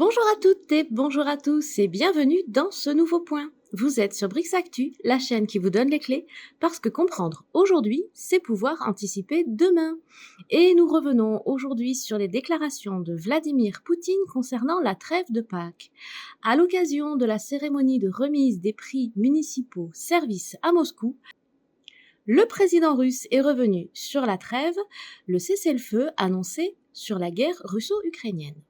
Bonjour à toutes et bonjour à tous et bienvenue dans ce nouveau point. Vous êtes sur Brix Actu, la chaîne qui vous donne les clés, parce que comprendre aujourd'hui, c'est pouvoir anticiper demain. Et nous revenons aujourd'hui sur les déclarations de Vladimir Poutine concernant la trêve de Pâques. À l'occasion de la cérémonie de remise des prix municipaux Service à Moscou, le président russe est revenu sur la trêve, le cessez-le-feu annoncé sur la guerre russo-ukrainienne.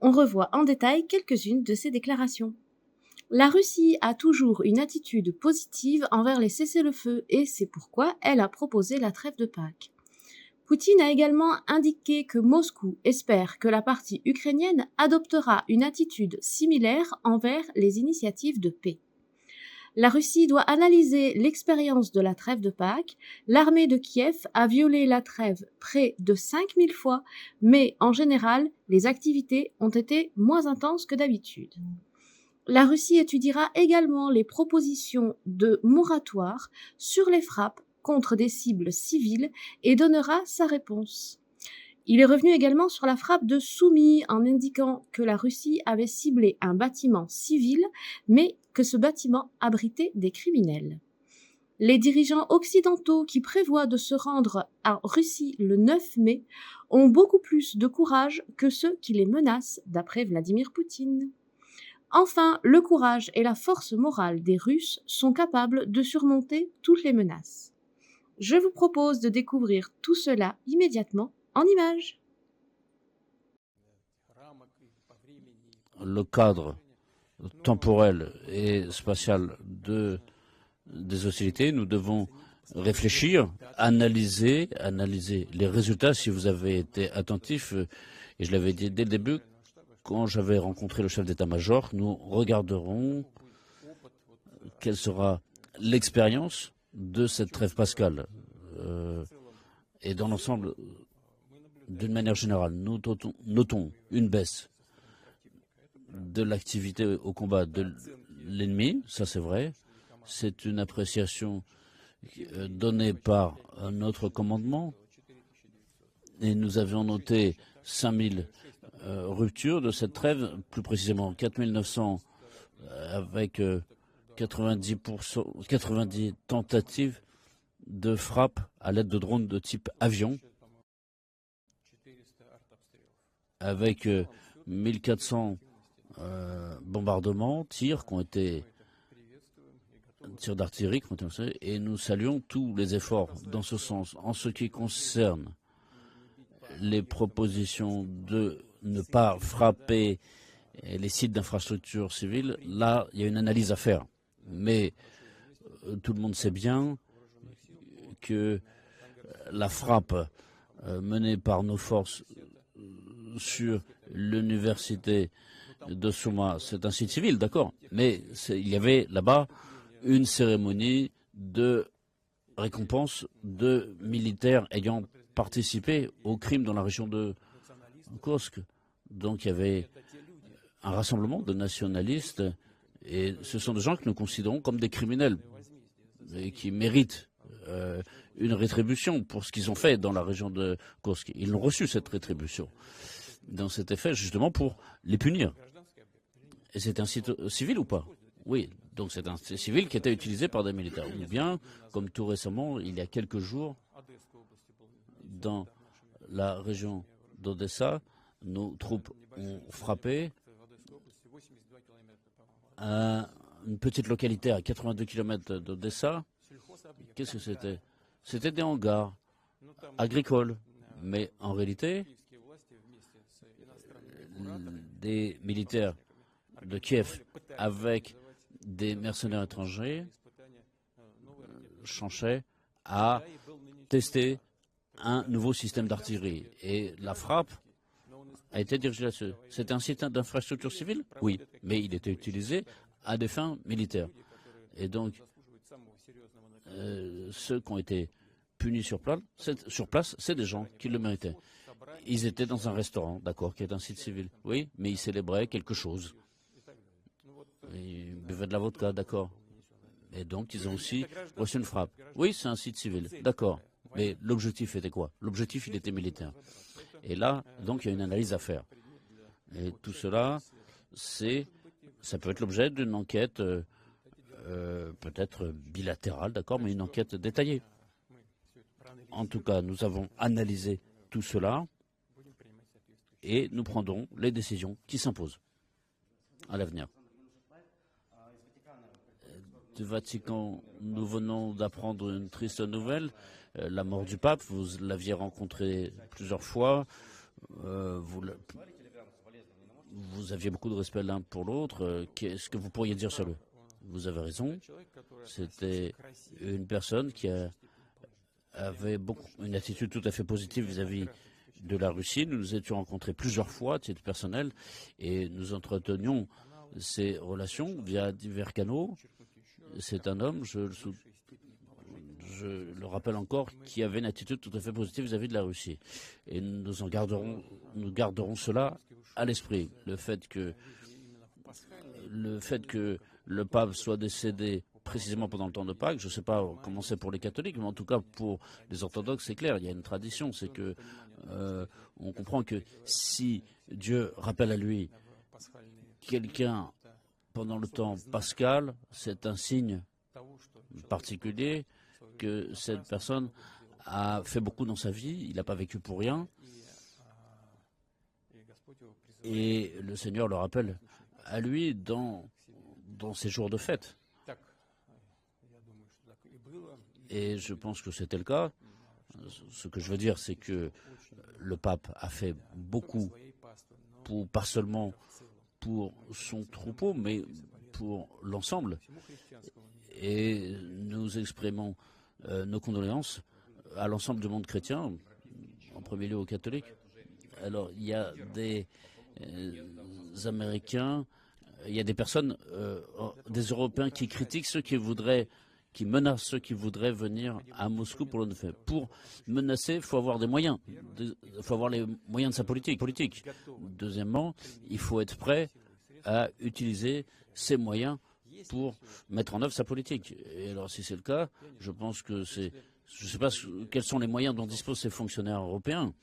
On revoit en détail quelques-unes de ces déclarations. La Russie a toujours une attitude positive envers les cessez-le-feu et c'est pourquoi elle a proposé la trêve de Pâques. Poutine a également indiqué que Moscou espère que la partie ukrainienne adoptera une attitude similaire envers les initiatives de paix. La Russie doit analyser l'expérience de la trêve de Pâques. L'armée de Kiev a violé la trêve près de 5000 fois, mais en général, les activités ont été moins intenses que d'habitude. La Russie étudiera également les propositions de moratoire sur les frappes contre des cibles civiles et donnera sa réponse. Il est revenu également sur la frappe de Soumy en indiquant que la Russie avait ciblé un bâtiment civil, mais que ce bâtiment abritait des criminels. Les dirigeants occidentaux qui prévoient de se rendre en Russie le 9 mai ont beaucoup plus de courage que ceux qui les menacent, d'après Vladimir Poutine. Enfin, le courage et la force morale des Russes sont capables de surmonter toutes les menaces. Je vous propose de découvrir tout cela immédiatement en images. Le cadre temporel et spatial des hostilités, nous devons réfléchir, analyser les résultats. Si vous avez été attentif, et je l'avais dit dès le début, quand j'avais rencontré le chef d'état-major, nous regarderons quelle sera l'expérience de cette trêve pascale. Et dans l'ensemble, d'une manière générale, nous notons une baisse de l'activité au combat de l'ennemi, ça c'est vrai. C'est une appréciation donnée par notre commandement. Et nous avions noté 5000 ruptures de cette trêve, plus précisément 4900 avec 90 tentatives de frappe à l'aide de drones de type avion, avec 1400 bombardements, tirs d'artillerie qui ont été lancés, et nous saluons tous les efforts dans ce sens. En ce qui concerne les propositions de ne pas frapper les sites d'infrastructures civiles, là, il y a une analyse à faire. Mais tout le monde sait bien que la frappe menée par nos forces sur l'université de Souma, c'est un site civil, d'accord, mais il y avait là-bas une cérémonie de récompense de militaires ayant participé au crime dans la région de Kursk. Donc il y avait un rassemblement de nationalistes et ce sont des gens que nous considérons comme des criminels et qui méritent une rétribution pour ce qu'ils ont fait dans la région de Kursk. Ils ont reçu cette rétribution dans cet effet justement pour les punir. Et c'est un site civil ou pas? Oui, donc c'est un site civil qui était utilisé par des militaires. Ou bien, comme tout récemment, il y a quelques jours, dans la région d'Odessa, nos troupes ont frappé une petite localité à 82 km d'Odessa. Qu'est-ce que c'était? C'était des hangars agricoles. Mais en réalité, des militaires de Kiev avec des mercenaires étrangers cherchaient à tester un nouveau système d'artillerie. Et la frappe a été dirigée là-dessus. C'était un site d'infrastructure civile? Oui, mais il était utilisé à des fins militaires. Et donc, ceux qui ont été punis sur place, c'est des gens qui le méritaient. Ils étaient dans un restaurant, d'accord, qui est un site civil. Oui, mais ils célébraient quelque chose. Ils buvaient de la vodka, d'accord. Et donc, ils ont aussi reçu une frappe. Oui, c'est un site civil, d'accord. Mais l'objectif était quoi? L'objectif, il était militaire. Et là, donc, il y a une analyse à faire. Et tout cela, ça peut être l'objet d'une enquête peut-être bilatérale, d'accord, mais une enquête détaillée. En tout cas, nous avons analysé tout cela et nous prendrons les décisions qui s'imposent à l'avenir. Du Vatican, nous venons d'apprendre une triste nouvelle, la mort du pape. Vous l'aviez rencontré plusieurs fois. Vous aviez beaucoup de respect l'un pour l'autre. Qu'est-ce que vous pourriez dire sur lui? Vous avez raison. C'était une personne qui avait une attitude tout à fait positive vis-à-vis de la Russie. Nous nous étions rencontrés plusieurs fois à titre personnel et nous entretenions ces relations via divers canaux. C'est un homme, je le rappelle encore, qui avait une attitude tout à fait positive vis-à-vis de la Russie. Et nous garderons cela à l'esprit. Le fait que le pape soit décédé précisément pendant le temps de Pâques, je ne sais pas comment c'est pour les catholiques, mais en tout cas pour les orthodoxes, c'est clair, il y a une tradition, c'est que on comprend que si Dieu rappelle à lui quelqu'un pendant le temps pascal, c'est un signe particulier que cette personne a fait beaucoup dans sa vie, il n'a pas vécu pour rien, et le Seigneur le rappelle à lui dans ses jours de fête. Et je pense que c'était le cas. Ce que je veux dire, c'est que le pape a fait beaucoup, pas seulement pour son troupeau, mais pour l'ensemble. Et nous exprimons nos condoléances à l'ensemble du monde chrétien, en premier lieu aux catholiques. Alors, il y a des Américains, il y a des personnes, des Européens qui critiquent ceux qui menacent ceux qui voudraient venir à Moscou pour le 9 mai. Pour menacer, il faut avoir des moyens. Il faut avoir les moyens de sa politique. Deuxièmement, il faut être prêt à utiliser ces moyens pour mettre en œuvre sa politique. Et alors, si c'est le cas, je pense que je ne sais pas quels sont les moyens dont disposent ces fonctionnaires européens,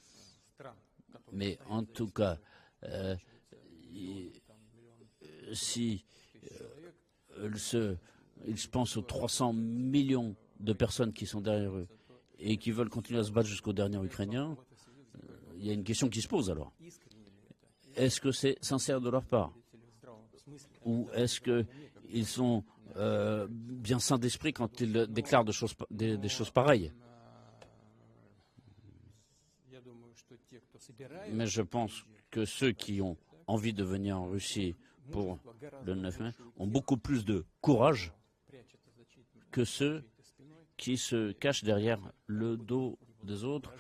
mais en tout cas, si ils pensent aux 300 millions de personnes qui sont derrière eux et qui veulent continuer à se battre jusqu'au dernier Ukrainien, il y a une question qui se pose alors. Est-ce que c'est sincère de leur part? Ou est-ce qu'ils sont bien sains d'esprit quand ils déclarent des choses pareilles? Mais je pense que ceux qui ont envie de venir en Russie pour le 9 mai ont beaucoup plus de courage que ceux qui se cachent derrière le dos des autres,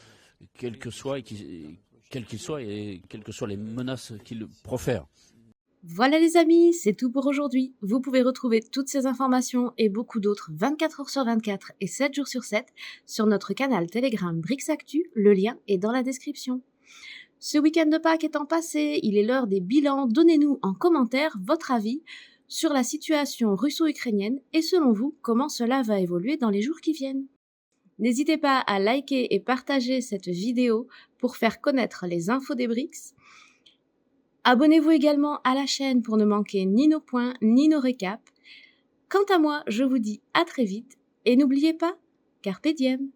quels qu'ils soient et quelles que soient les menaces qu'ils profèrent. Voilà les amis, c'est tout pour aujourd'hui. Vous pouvez retrouver toutes ces informations et beaucoup d'autres 24 heures sur 24 et 7 jours sur 7 sur notre canal Telegram BRICS-Actu, le lien est dans la description. Ce week-end de Pâques étant passé, il est l'heure des bilans. Donnez-nous en commentaire votre avis sur la situation russo-ukrainienne et selon vous, comment cela va évoluer dans les jours qui viennent. N'hésitez pas à liker et partager cette vidéo pour faire connaître les infos des BRICS. Abonnez-vous également à la chaîne pour ne manquer ni nos points ni nos récaps. Quant à moi, je vous dis à très vite et n'oubliez pas, Carpe Diem.